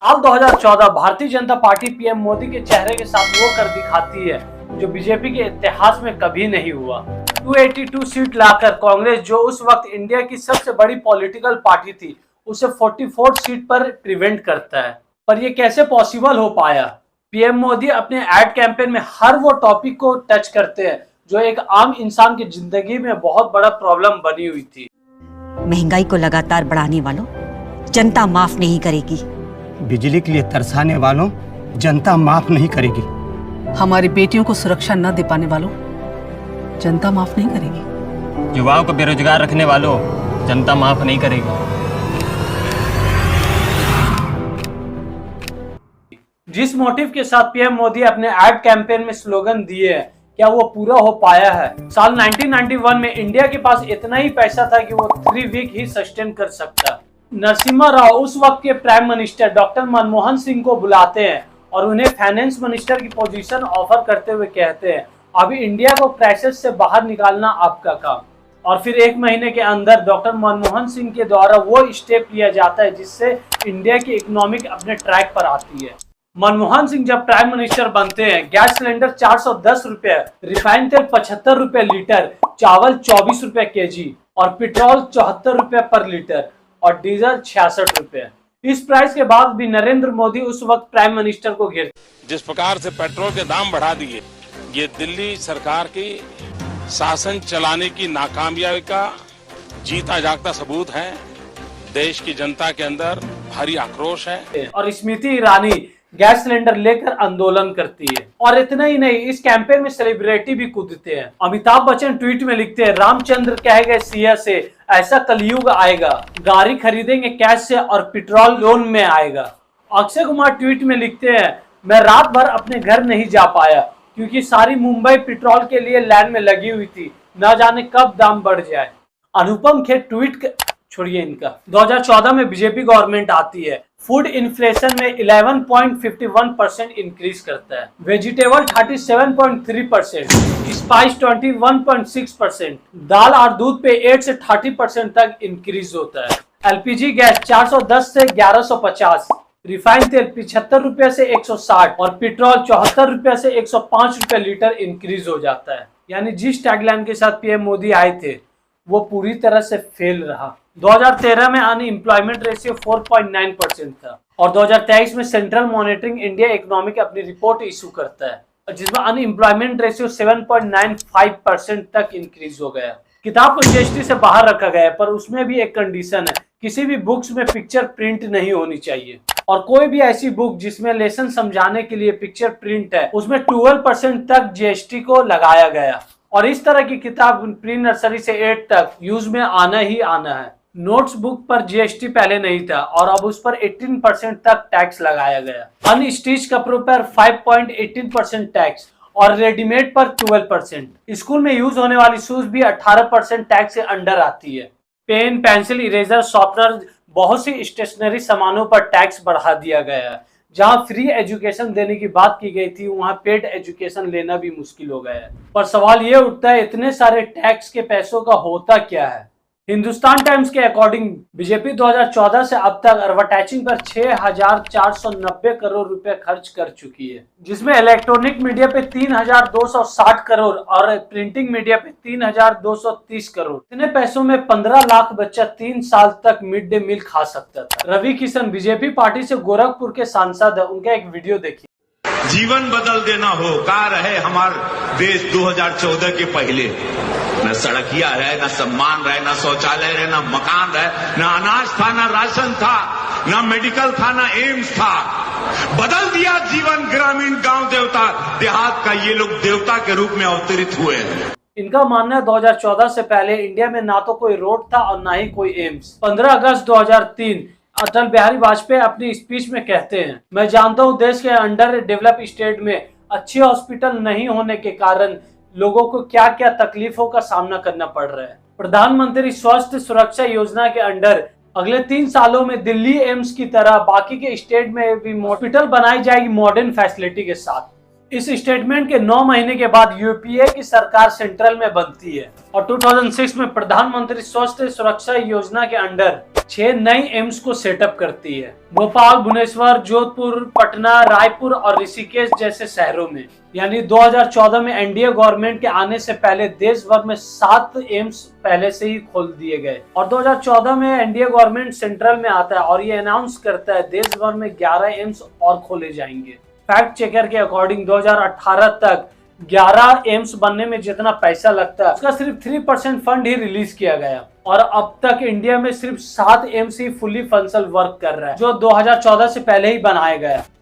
साल 2014 Bharatiya Janata party PM Modi के चेहरे के साथ वो कर दिखाती है जो बीजेपी के इतिहास में कभी नहीं हुआ। 282 सीट लाकर कांग्रेस, जो उस वक्त इंडिया की सबसे बड़ी पॉलिटिकल पार्टी थी, उसे 44 सीट पर प्रिवेंट करता है। पर ये कैसे पॉसिबल हो पाया? पीएम मोदी अपने एड कैंपेन में हर वो टॉपिक को टच करते हैं जो एक आम इंसान की जिंदगी में बहुत बड़ा प्रॉब्लम बनी हुई थी। महंगाई को लगातार बढ़ाने वालों जनता माफ नहीं करेगी। बिजली के लिए तरसाने वालों जनता माफ नहीं करेगी। हमारी बेटियों को सुरक्षा न दे पाने वालों जनता माफ नहीं करेगी। युवाओं को बेरोजगार रखने वालों जनता माफ नहीं करेगी। जिस मोटिव के साथ पीएम मोदी अपने एड कैंपेन में स्लोगन दिए हैं, क्या वो पूरा हो पाया है? साल 1991 में इंडिया के पास इतना ही पैसा था कि वो 3 वीक ही सस्टेन कर सकता। नरसिम्हा राव उस वक्त के prime minister doctor Manmohan Singh को बुलाते हैं और उन्हें फाइनेंस मिनिस्टर की पोजीशन ऑफर करते हुए कहते हैं, अभी इंडिया को क्राइसिस से बाहर निकालना आपका काम। और फिर 1 महीने के अंदर डॉक्टर मनमोहन सिंह के द्वारा वो स्टेप लिया जाता है जिससे इंडिया की इकोनॉमिक अपने ट्रैक पर आती है। मनमोहन सिंह जब प्राइम मिनिस्टर बनते हैं, गैस सिलेंडर 410 रुपए, रिफाइंड तेल 75 रुपए लीटर, चावल 24 रुपए केजी और पेट्रोल 74 रुपए पर लीटर और डीजल 66 रुपए। इस प्राइस के बाद भी नरेंद्र मोदी उस वक्त प्राइम मिनिस्टर को घेरते। जिस प्रकार से पेट्रोल के दाम बढ़ा दिए, ये दिल्ली सरकार की शासन चलाने की नाकामयाबी का जीता जागता सबूत है। देश की जनता के अंदर भारी आक्रोश है। और स्मृति ईरानी गैस सिलेंडर लेकर आंदोलन करती है। और इतना ही नहीं, इस कैंपेन में सेलिब्रिटी भी कूदते हैं। अमिताभ बच्चन ट्वीट में लिखते हैं, रामचंद्र कहे गए सिया से ऐसा कलयुग आएगा, गाड़ी खरीदेंगे कैश से और पेट्रोल लोन में आएगा। अक्षय कुमार ट्वीट में लिखते हैं, मैं रात भर अपने घर नहीं जा पाया क्योंकि सारी मुंबई पेट्रोल के लिए लाइन में लगी हुई थी, न जाने कब दाम बढ़ जाए। अनुपम खेर ट्वीट छोड़िए इनका। 2014 में बीजेपी गवर्नमेंट आती है, फूड इन्फ्लेशन में 11.51% इंक्रीज करता है, वेजिटेबल 37.3%, स्पाइस 21.6%, दाल और दूध पे 8 से 30% तक इंक्रीज होता है। एलपीजी गैस 410 से 1150, रिफाइंड तेल 75 रुपए से 160 और पेट्रोल 74 रुपए से 105 रुपए लीटर इंक्रीज हो जाता है। यानी जिस टैगलाइन के साथ पीएम मोदी आए थे वो पूरी तरह से फेल रहा। 2013 में अनएम्प्लॉयमेंट रेशियो 4.9% था और 2023 में सेंट्रल मॉनिटरिंग इंडिया इकोनॉमिक अपनी रिपोर्ट इशू करता है जिसमें अनएम्प्लॉयमेंट रेशियो 7.95% तक इंक्रीज हो गया। किताब को जीएसटी से बाहर रखा गया है, पर उसमें भी एक कंडीशन है, किसी भी बुक्स में पिक्चर प्रिंट नहीं होनी चाहिए। और कोई भी ऐसी बुक जिसमें लेसन समझाने के लिए पिक्चर प्रिंट है, उसमें 12% तक जीएसटी को लगाया गया। और इस तरह की किताब प्री नर्सरी से 8 तक यूज में आना ही आना है। नोट्स बुक पर जीएसटी पहले नहीं था और अब उस पर 18% तक टैक्स लगाया गया। अनस्टिच कपड़ों पर 5.18% टैक्स और रेडीमेड पर 12%। स्कूल में यूज होने वाली शूज भी 18% टैक्स से अंडर आती है। पेन, पेंसिल, इरेजर, शॉर्पनर, बहुत सी स्टेशनरी सामानों पर टैक्स बढ़ा दिया गया है। जहां फ्री एजुकेशन देने की बात की गई थी, वहां पेड एजुकेशन लेना भी मुश्किल हो गया है। पर सवाल ये उठता है, इतने सारे टैक्स के पैसों का होता क्या है? हिंदुस्तान टाइम्स के अकॉर्डिंग बीजेपी 2014 से अब तक एडवर्टाइजिंग पर 6,490 करोड़ रुपए खर्च कर चुकी है, जिसमें इलेक्ट्रॉनिक मीडिया पे 3,260 करोड़ और प्रिंटिंग मीडिया पे 3,230 करोड़। इतने पैसों में 15 लाख बच्चा 3 साल तक मिड डे मील खा सकता था। रवि किशन बीजेपी पार्टी से गोरखपुर के सांसद है, उनका एक वीडियो देखिए। जीवन बदल देना हो, का रहे हमारा देश 2014 के पहले, न सड़किया रहे, न सम्मान रहे, न शौचालय रहे, न मकान रहे, न अनाज था, न राशन था, न मेडिकल था, न एम्स था। बदल दिया जीवन ग्रामीण गांव देवता देहात का, ये लोग देवता के रूप में अवतरित हुए हैं। इनका मानना है 2014 से पहले इंडिया में ना तो कोई रोड था और ना ही कोई एम्स। 15 अगस्त 2003 अटल बिहारी वाजपेयी अपनी स्पीच में कहते हैं, मैं जानता हूं देश के अंडर डेवलप स्टेट में अच्छे हॉस्पिटल नहीं होने के कारण लोगों को क्या क्या तकलीफों का सामना करना पड़ रहा है। प्रधानमंत्री स्वास्थ्य सुरक्षा योजना के अंडर अगले 3 सालों में दिल्ली एम्स की तरह बाकी के स्टेट में भी हॉस्पिटल बनाई जाएगी मॉडर्न फैसिलिटी के साथ। इस स्टेटमेंट के 9 महीने के बाद यूपीए की सरकार सेंट्रल में बनती है और 2006 में प्रधानमंत्री स्वास्थ्य सुरक्षा योजना के अंडर 6 नई एम्स को सेटअप करती है। भोपाल, भुवनेश्वर, जोधपुर, पटना, रायपुर और ऋषिकेश जैसे शहरों में। यानी 2014 में एनडीए गवर्नमेंट के आने से पहले देश भर में 7 एम्स पहले से ही खोल दिए गए और 2014 में एनडीए गवर्नमेंट सेंट्रल में आता है और ये अनाउंस करता है देश भर में 11 एम्स और खोले जाएंगे। फैक्ट चेकर के अकॉर्डिंग 2018 तक 11 एम्स बनने में जितना पैसा लगता है उसका सिर्फ 3% फंड ही रिलीज किया गया और अब तक इंडिया में सिर्फ 7 एम्स ही फुली फंक्शनल वर्क कर रहा है जो 2014 से पहले ही बनाया गया।